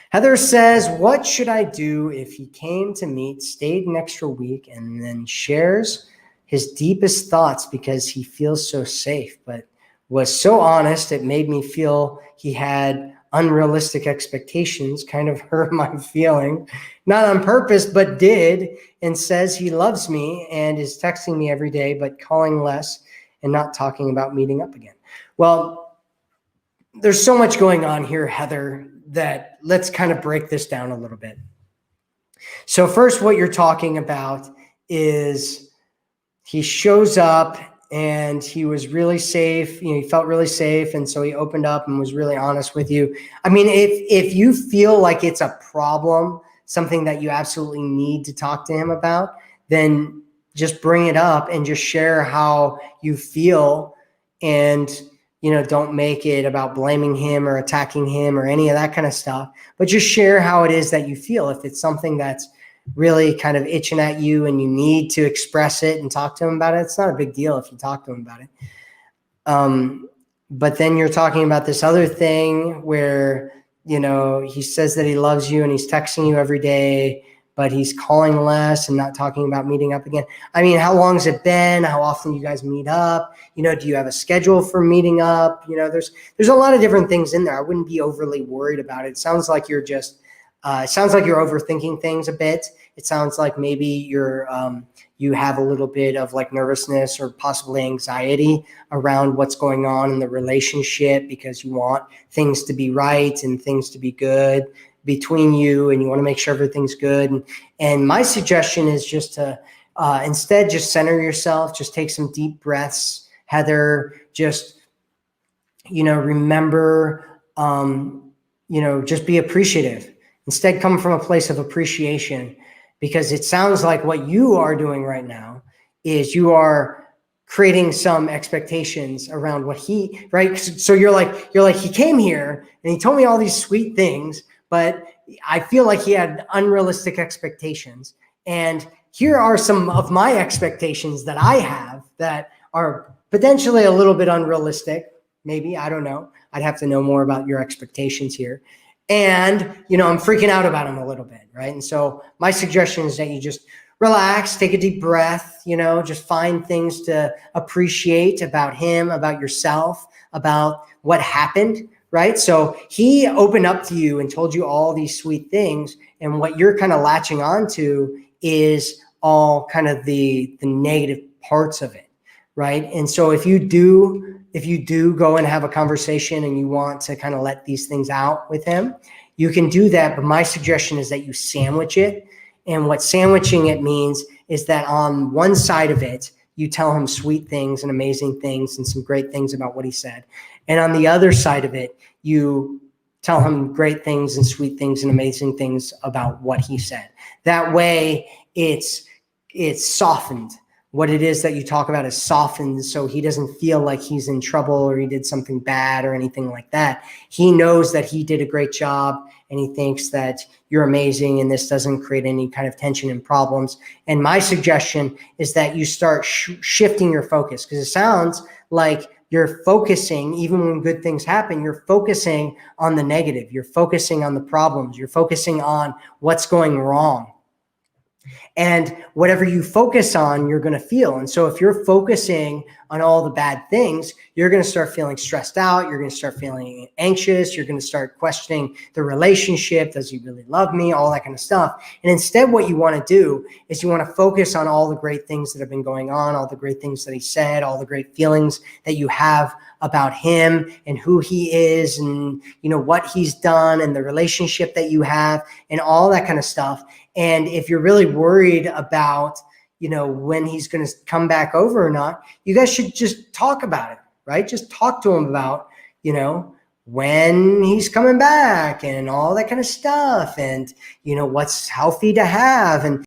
Heather says, what should I do if he came to meet, stayed an extra week, and then shares his deepest thoughts because he feels so safe, but was so honest it made me feel he had unrealistic expectations, kind of hurt my feeling, not on purpose, but did, and says he loves me and is texting me every day, but calling less and not talking about meeting up again. Well, there's so much going on here, Heather, that let's kind of break this down a little bit. So first, what you're talking about is he shows up and he was really safe. He felt really safe. And so he opened up and was really honest with you. I mean, if you feel like it's a problem, something that you absolutely need to talk to him about, then just bring it up and just share how you feel, and don't make it about blaming him or attacking him or any of that kind of stuff, but just share how it is that you feel. If it's something that's really kind of itching at you and you need to express it and talk to him about it, it's not a big deal if you talk to him about it. But then you're talking about this other thing where, he says that he loves you and he's texting you every day, but he's calling less and not talking about meeting up again. I mean, how long has it been? How often you guys meet up? Do you have a schedule for meeting up? There's a lot of different things in there. I wouldn't be overly worried about it. It sounds like you're overthinking things a bit. It sounds like maybe you have a little bit of like nervousness or possibly anxiety around what's going on in the relationship because you want things to be right and things to be good between you, and you want to make sure everything's good. And my suggestion is just to instead just center yourself, just take some deep breaths, Heather. Just remember, just be appreciative. Instead, come from a place of appreciation, because it sounds like what you are doing right now is you are creating some expectations around what right? So you're like, he came here and he told me all these sweet things, but I feel like he had unrealistic expectations. And here are some of my expectations that I have that are potentially a little bit unrealistic. Maybe, I don't know. I'd have to know more about your expectations here. And, I'm freaking out about him a little bit, right? And so my suggestion is that you just relax, take a deep breath, just find things to appreciate about him, about yourself, about what happened, right? So he opened up to you and told you all these sweet things, and what you're kind of latching onto is all kind of the negative parts of it, right? And so if you do go and have a conversation and you want to kind of let these things out with him, you can do that. But my suggestion is that you sandwich it. And what sandwiching it means is that on one side of it, you tell him sweet things and amazing things and some great things about what he said. And on the other side of it, you tell him great things and sweet things and amazing things about what he said. That way it's softened. What it is that you talk about is softened, so he doesn't feel like he's in trouble or he did something bad or anything like that. He knows that he did a great job and he thinks that you're amazing, and this doesn't create any kind of tension and problems. And my suggestion is that you start shifting your focus, because it sounds like you're focusing, even when good things happen, you're focusing on the negative. You're focusing on the problems. You're focusing on what's going wrong. And whatever you focus on, you're going to feel. And so if you're focusing on all the bad things, you're going to start feeling stressed out. You're going to start feeling anxious. You're going to start questioning the relationship. Does he really love me? All that kind of stuff. And instead, what you want to do is you want to focus on all the great things that have been going on, all the great things that he said, all the great feelings that you have about him and who he is, and what he's done, and the relationship that you have, and all that kind of stuff. And if you're really worried about, when he's going to come back over or not, you guys should just talk about it, right? Just talk to him about, when he's coming back and all that kind of stuff, and, what's healthy to have. And